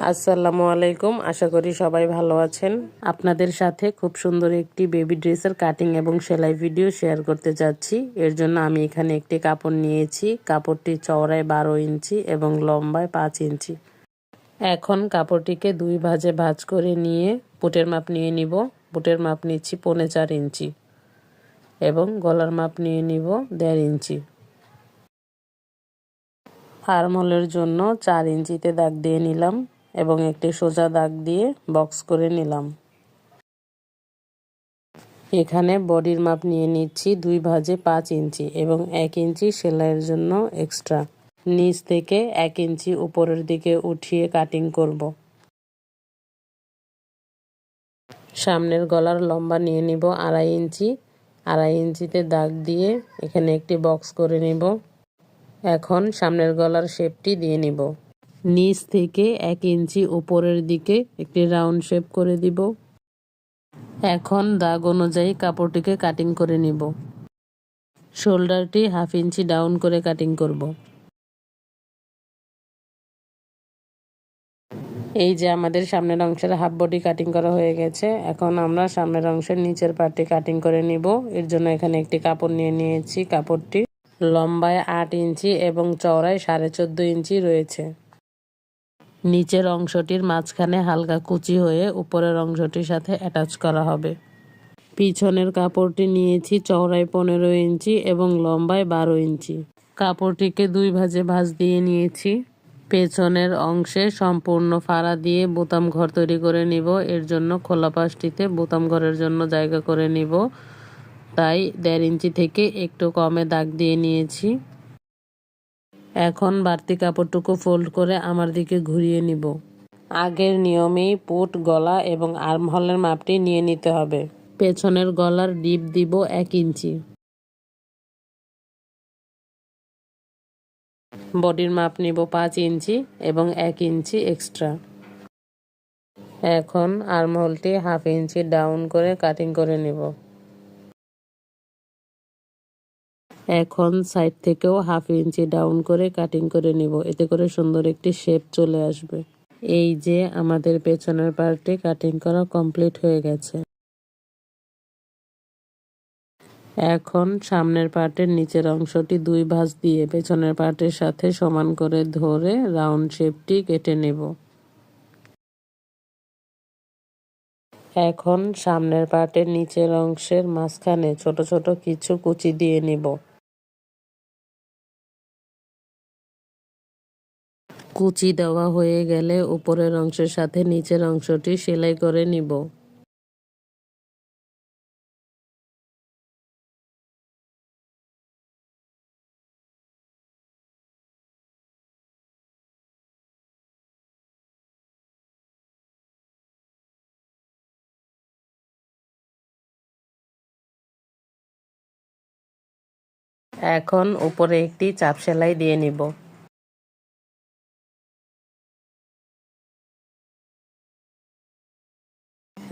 আসসালামু আলাইকুম। আশা করি সবাই ভালো আছেন। আপনাদের সাথে খুব সুন্দর একটি বেবি ড্রেসের কাটিং এবং সেলাই ভিডিও শেয়ার করতে যাচ্ছি। এর জন্য আমি এখানে একটি কাপড় নিয়েছি। কাপড়টি চওড়ায় 12 ইঞ্চি এবং লম্বায় 5 ইঞ্চি। এখন কাপড়টিকে দুই ভাঁজে ভাঁজ করে নিয়ে বুটের মাপ নিয়ে নিব। বুটের মাপ নিচ্ছি 4.5 ইঞ্চি এবং গলার মাপ নিয়ে নিব 1.5 ইঞ্চি। আর্মহোলের জন্য 4 ইঞ্চিতে দাগ দিয়ে নিলাম এবং একটি সোজা দাগ দিয়ে বক্স করে নিলাম। এখানে বডির মাপ নিয়ে নিচ্ছি 2 ভাঁজে 5 ইঞ্চি এবং 1 ইঞ্চি সেলাইয়ের জন্য এক্সট্রা। নিচ থেকে 1 ইঞ্চি উপরের দিকে উঠিয়ে কাটিং করব। সামনের গলার লম্বা নিয়ে নিব 2.5 ইঞ্চি। 2.5 ইঞ্চিতে দাগ দিয়ে এখানে একটি বক্স করে নিব। এখন সামনের গলার শেপটি দিয়ে নিব। নিচ থেকে 1 ইঞ্চি উপরের দিকে একটি রাউন্ড শেপ করে দিব। এখন দাগ অনুযায়ী কাপড়টিকে কাটিং করে নিব। শোল্ডারটি 1/2 ইঞ্চি ডাউন করে কাটিং করব। এই যে আমাদের সামনের অংশের হাফ বডি কাটিং করা হয়ে গেছে। এখন আমরা সামনের অংশের নিচের পার্টটি কাটিং করে নিব। এর জন্য এখানে একটি কাপড় নিয়ে নিয়েছি। কাপড়টি লম্বায় 8 ইঞ্চি এবং চওড়ায় 14.5 ইঞ্চি রয়েছে। নিচের অংশটির মাঝখানে হালকা কুচি হয়ে উপরের অংশটির সাথে অ্যাটাচ করা হবে। পিছনের কাপড়টি নিয়েছি চওড়ায় 15 ইঞ্চি এবং লম্বায় 12 ইঞ্চি। কাপড়টিকে 2 ভাঁজে ভাঁজ দিয়ে নিয়েছি। পেছনের অংশে সম্পূর্ণ ফাড়া দিয়ে বোতাম ঘর তৈরি করে নিব। এর জন্য খোলা পাশটিতে বোতাম ঘরের জন্য জায়গা করে নিব। তাই 1.5 ইঞ্চি থেকে একটু কমে দাগ দিয়ে নিয়েছি। এখন বাড়তি কাপড়টুকু ফোল্ড করে আমার দিকে ঘুরিয়ে নিব। আগের নিয়মেই পুট, গলা এবং আর্মহোলের মাপটি নিয়ে নিতে হবে। পেছনের গলার ডিপ দিব 1 ইঞ্চি। বডির মাপ নিব 5 ইঞ্চি এবং 1 ইঞ্চি এক্সট্রা। এখন আর্মহোলটি 1/2 ইঞ্চি ডাউন করে কাটিং করে নিব। এখন সাইড থেকেও 1/2 ইঞ্চি ডাউন করে কাটিং করে নিব। এতে করে সুন্দর একটি শেপ চলে আসবে। এই যে আমাদের পেছনের পার্টটি কাটিং করা কমপ্লিট হয়ে গেছে। এখন সামনের পার্টের নিচের অংশটি 2 ভাঁজ দিয়ে পেছনের পার্টের সাথে সমান করে ধরে রাউন্ড শেপটি কেটে নেব। এখন সামনের পার্টের নিচের অংশের মাঝখানে ছোট ছোট কিছু কুচি দিয়ে নিব। কুচি দেওয়া হয়ে গেলে উপরের অংশের সাথে নিচের অংশটি সেলাই করে নিব। এখন উপরে একটি চাপ সেলাই দিয়ে নিব।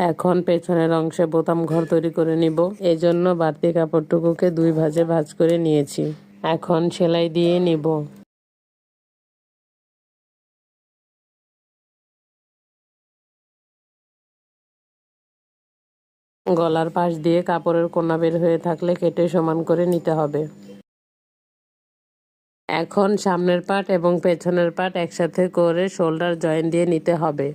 এখন পেছনের অংশে বোতাম ঘর তৈরি করে নিব। এজন্য বাড়তি কাপড়টুকুকে 2 ভাঁজে ভাঁজ করে নিয়েছি। এখন সেলাই দিয়ে নিব। গলার পাশ দিয়ে কাপড়ের কোনা বের হয়ে থাকলে কেটে সমান করে নিতে হবে। এখন সামনের পার্ট এবং পেছনের পার্ট একসাথে করে শোল্ডার জয়েন দিয়ে নিতে হবে।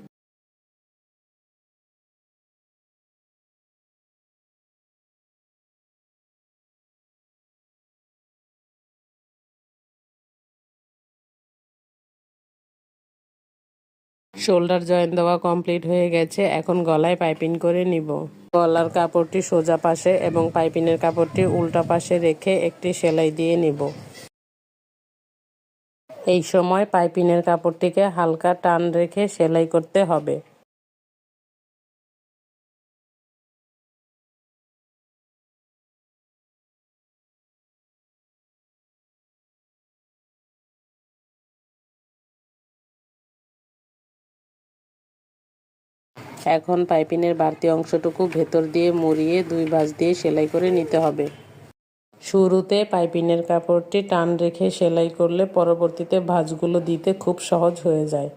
শোল্ডার জয়েন দেওয়া কমপ্লিট হয়ে গেছে। এখন গলায় পাইপিং করে নিব। গলার কাপড়টি সোজা পাশে এবং পাইপিংয়ের কাপড়টি উল্টা পাশে রেখে একটি সেলাই দিয়ে নিব। এই সময় পাইপিংয়ের কাপড়টিকে হালকা টান রেখে সেলাই করতে হবে। এখন পাইপিংয়ের বাড়তি অংশটুকু ভেতর দিয়ে মুড়িয়ে 2 ভাঁজ দিয়ে সেলাই করে নিতে হবে। শুরুতে পাইপিংয়ের কাপড়টি টান রেখে সেলাই করলে পরবর্তীতে ভাঁজগুলো দিতে খুব সহজ হয়ে যায়।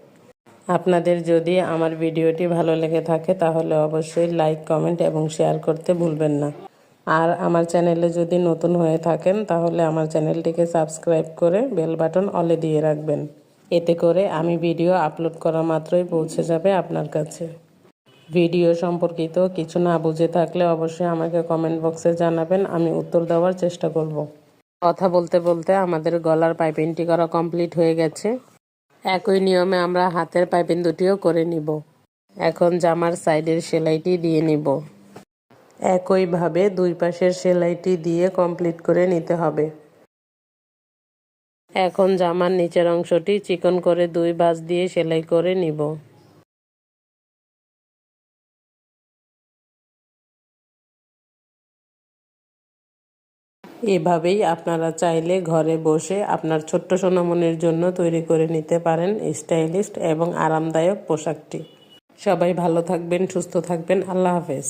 আপনাদের যদি আমার ভিডিওটি ভালো লেগে থাকে তাহলে অবশ্যই লাইক, কমেন্ট এবং শেয়ার করতে ভুলবেন না। আর আমার চ্যানেলে যদি নতুন হয়ে থাকেন তাহলে আমার চ্যানেলটিকে সাবস্ক্রাইব করে বেল বাটন অলে দিয়ে রাখবেন। এতে করে আমি ভিডিও আপলোড করা মাত্রই পৌঁছে যাবে আপনার কাছে। ভিডিও সম্পর্কিত কিছু না বুঝে থাকলে অবশ্যই আমাকে কমেন্ট বক্সে জানাবেন, আমি উত্তর দেওয়ার চেষ্টা করব। কথা বলতে বলতে আমাদের গলার পাইপিংটি করা কমপ্লিট হয়ে গেছে। একই নিয়মে আমরা হাতের পাইপিং দুটিও করে নিব। এখন জামার সাইডের সেলাইটি দিয়ে নিব। একইভাবে দুই পাশের সেলাইটি দিয়ে কমপ্লিট করে নিতে হবে। এখন জামার নিচের অংশটি চিকন করে দুই ভাঁজ দিয়ে সেলাই করে নিব। এভাবেই আপনারা চাইলে ঘরে বসে আপনার ছোট্ট সোনামণির জন্য তৈরি করে নিতে পারেন স্টাইলিশ এবং আরামদায়ক পোশাকটি। সবাই ভালো থাকবেন, সুস্থ থাকবেন। আল্লাহ হাফেজ।